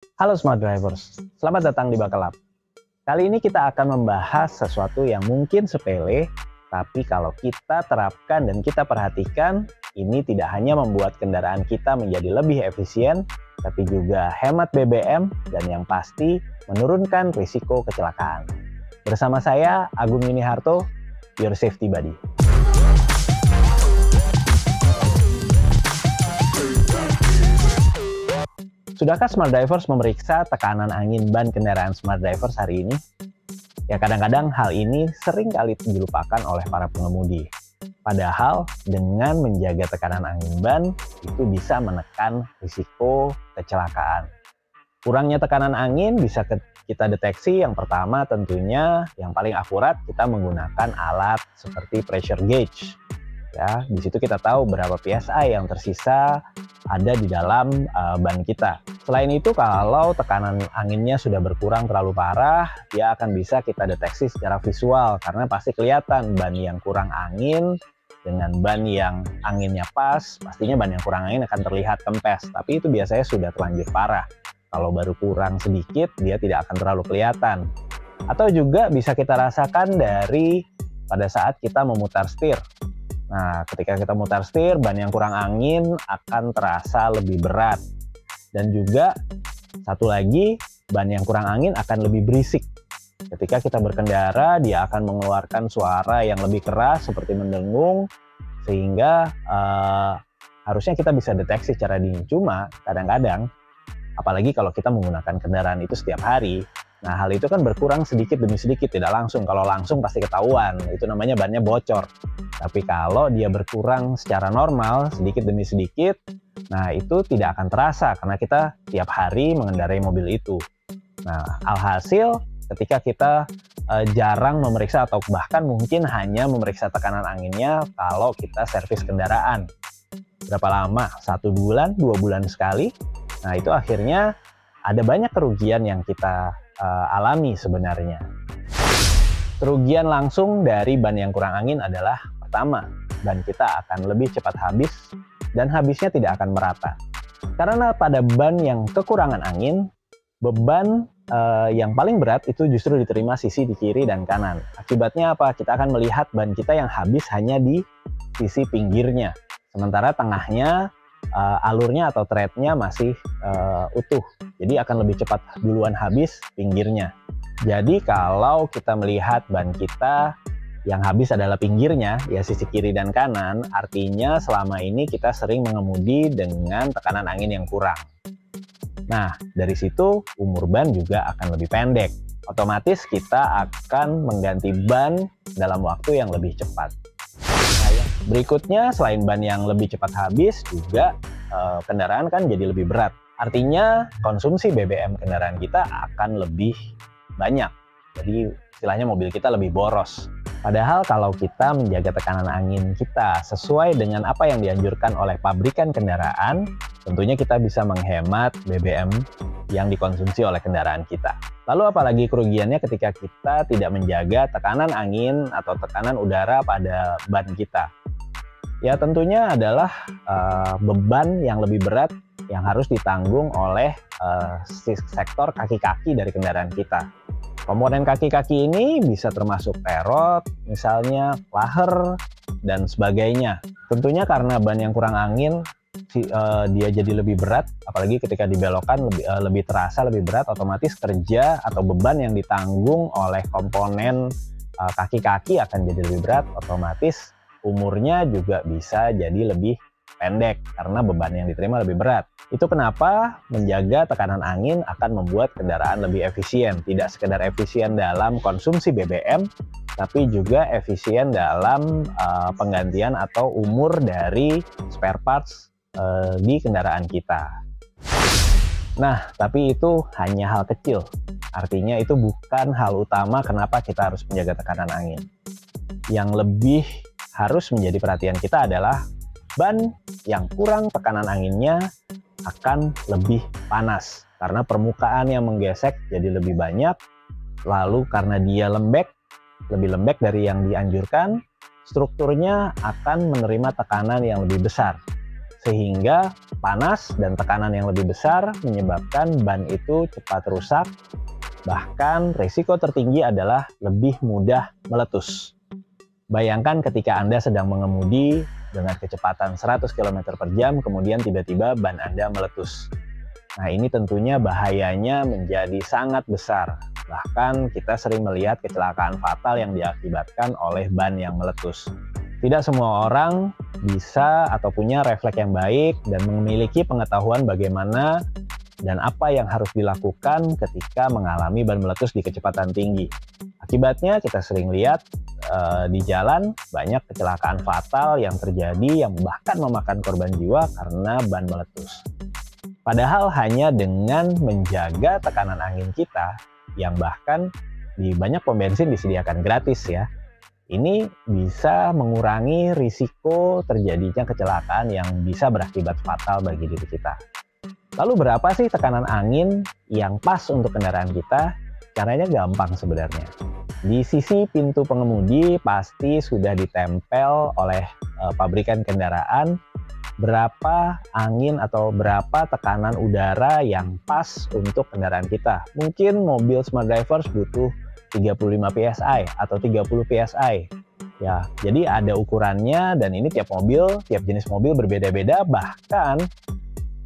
Halo Smart Drivers, selamat datang di Bakalap. Kali ini kita akan membahas sesuatu yang mungkin sepele, tapi kalau kita terapkan dan kita perhatikan, ini tidak hanya membuat kendaraan kita menjadi lebih efisien, tapi juga hemat BBM dan yang pasti menurunkan risiko kecelakaan. Bersama saya, Agung Yuniharto, Your Safety Buddy. Sudahkah Smart Drivers memeriksa tekanan angin ban kendaraan Smart Drivers hari ini? Ya kadang-kadang hal ini sering kali dilupakan oleh para pengemudi. Padahal dengan menjaga tekanan angin ban itu bisa menekan risiko kecelakaan. Kurangnya tekanan angin bisa kita deteksi. Yang pertama tentunya yang paling akurat kita menggunakan alat seperti pressure gauge. Ya, di situ kita tahu berapa PSI yang tersisa ada di dalam ban kita. Selain itu, kalau tekanan anginnya sudah berkurang terlalu parah, dia akan bisa kita deteksi secara visual karena pasti kelihatan ban yang kurang angin dengan ban yang anginnya pas. Pastinya ban yang kurang angin akan terlihat kempes, tapi itu biasanya sudah terlanjur parah. Kalau baru kurang sedikit, dia tidak akan terlalu kelihatan. Atau juga bisa kita rasakan dari pada saat kita memutar setir. Nah, ketika kita mutar setir, ban yang kurang angin akan terasa lebih berat. Dan juga satu lagi, ban yang kurang angin akan lebih berisik. Ketika kita berkendara, dia akan mengeluarkan suara yang lebih keras seperti mendengung, sehingga harusnya kita bisa deteksi secara dini. Cuma kadang-kadang, apalagi kalau kita menggunakan kendaraan itu setiap hari, nah hal itu kan berkurang sedikit demi sedikit, tidak langsung. Kalau langsung pasti ketahuan, itu namanya bannya bocor. Tapi kalau dia berkurang secara normal, sedikit demi sedikit, nah itu tidak akan terasa karena kita tiap hari mengendarai mobil itu. Nah, alhasil ketika kita jarang memeriksa atau bahkan mungkin hanya memeriksa tekanan anginnya kalau kita servis kendaraan. Berapa lama? 1 bulan, 2 bulan sekali. Nah, itu akhirnya ada banyak kerugian yang kita alami sebenarnya. Kerugian langsung dari ban yang kurang angin adalah pertama, ban kita akan lebih cepat habis dan habisnya tidak akan merata. Karena pada ban yang kekurangan angin, beban yang paling berat itu justru diterima sisi di kiri dan kanan. Akibatnya apa? Kita akan melihat ban kita yang habis hanya di sisi pinggirnya. Sementara tengahnya alurnya atau threadnya masih utuh. Jadi akan lebih cepat duluan habis pinggirnya. Jadi kalau kita melihat ban kita yang habis adalah pinggirnya, ya sisi kiri dan kanan, artinya selama ini kita sering mengemudi dengan tekanan angin yang kurang. Nah, dari situ umur ban juga akan lebih pendek. Otomatis kita akan mengganti ban dalam waktu yang lebih cepat. Berikutnya, selain ban yang lebih cepat habis, juga kendaraan kan jadi lebih berat. Artinya konsumsi BBM kendaraan kita akan lebih banyak. Jadi istilahnya mobil kita lebih boros. Padahal kalau kita menjaga tekanan angin kita sesuai dengan apa yang dianjurkan oleh pabrikan kendaraan, tentunya kita bisa menghemat BBM yang dikonsumsi oleh kendaraan kita. Lalu apalagi kerugiannya ketika kita tidak menjaga tekanan angin atau tekanan udara pada ban kita? Ya tentunya adalah beban yang lebih berat yang harus ditanggung oleh sektor kaki-kaki dari kendaraan kita. Komponen kaki-kaki ini bisa termasuk perot, misalnya laher, dan sebagainya. Tentunya karena ban yang kurang angin, dia jadi lebih berat, apalagi ketika dibelokkan lebih terasa lebih berat, otomatis kerja atau beban yang ditanggung oleh komponen kaki-kaki akan jadi lebih berat, otomatis umurnya juga bisa jadi lebih pendek karena beban yang diterima lebih berat. Itu kenapa menjaga tekanan angin akan membuat kendaraan lebih efisien. Tidak sekedar efisien dalam konsumsi BBM, tapi juga efisien dalam penggantian atau umur dari spare parts di kendaraan kita. Nah, tapi itu hanya hal kecil. Artinya itu bukan hal utama kenapa kita harus menjaga tekanan angin. Yang lebih harus menjadi perhatian kita adalah ban yang kurang tekanan anginnya akan lebih panas karena permukaan yang menggesek jadi lebih banyak, lalu karena dia lebih lembek dari yang dianjurkan, strukturnya akan menerima tekanan yang lebih besar sehingga panas dan tekanan yang lebih besar menyebabkan ban itu cepat rusak. Bahkan risiko tertinggi adalah lebih mudah meletus. Bayangkan ketika Anda sedang mengemudi dengan kecepatan 100 km per jam, kemudian tiba-tiba ban Anda meletus. Nah, ini tentunya bahayanya menjadi sangat besar. Bahkan kita sering melihat kecelakaan fatal yang diakibatkan oleh ban yang meletus. Tidak semua orang bisa atau punya refleks yang baik dan memiliki pengetahuan bagaimana dan apa yang harus dilakukan ketika mengalami ban meletus di kecepatan tinggi. Akibatnya kita sering lihat di jalan banyak kecelakaan fatal yang terjadi yang bahkan memakan korban jiwa karena ban meletus. Padahal hanya dengan menjaga tekanan angin kita yang bahkan di banyak pom bensin disediakan gratis ya. Ini bisa mengurangi risiko terjadinya kecelakaan yang bisa berakibat fatal bagi diri kita. Lalu berapa sih tekanan angin yang pas untuk kendaraan kita? Caranya gampang sebenarnya. Di sisi pintu pengemudi pasti sudah ditempel oleh pabrikan kendaraan berapa angin atau berapa tekanan udara yang pas untuk kendaraan kita. Mungkin mobil Smart Drivers butuh 35 PSI atau 30 PSI. Ya, jadi ada ukurannya dan ini tiap jenis mobil berbeda-beda, bahkan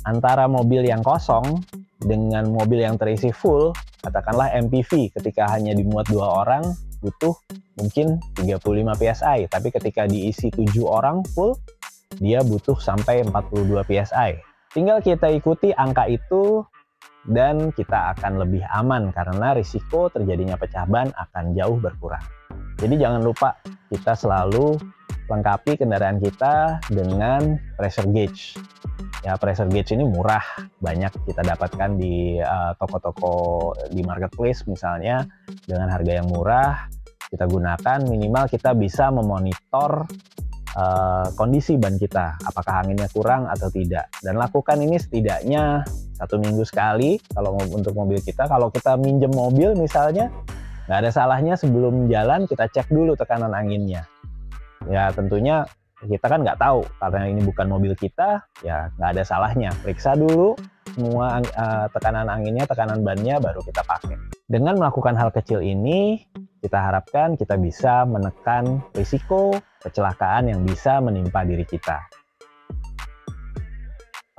antara mobil yang kosong dengan mobil yang terisi full, katakanlah MPV, ketika hanya dimuat 2 orang butuh mungkin 35 PSI, tapi ketika diisi 7 orang full, dia butuh sampai 42 PSI. Tinggal kita ikuti angka itu dan kita akan lebih aman karena risiko terjadinya pecah ban akan jauh berkurang. Jadi jangan lupa kita selalu lengkapi kendaraan kita dengan pressure gauge. Ya, pressure gauge ini murah, banyak kita dapatkan di toko-toko di marketplace misalnya dengan harga yang murah. Kita gunakan, minimal kita bisa memonitor kondisi ban kita, apakah anginnya kurang atau tidak. Dan lakukan ini setidaknya 1 minggu sekali kalau untuk mobil kita. Kalau kita minjem mobil misalnya, nggak ada salahnya sebelum jalan kita cek dulu tekanan anginnya. Ya tentunya kita kan nggak tahu, karena ini bukan mobil kita, ya nggak ada salahnya. Periksa dulu semua tekanan anginnya, tekanan bannya, baru kita pakai. Dengan melakukan hal kecil ini, kita harapkan kita bisa menekan risiko kecelakaan yang bisa menimpa diri kita.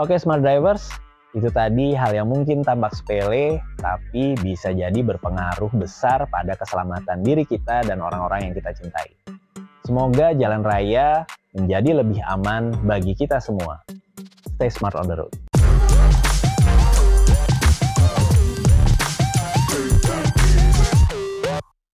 Oke Smart Drivers, itu tadi hal yang mungkin tampak sepele, tapi bisa jadi berpengaruh besar pada keselamatan diri kita dan orang-orang yang kita cintai. Semoga jalan raya menjadi lebih aman bagi kita semua. Stay smart on the road.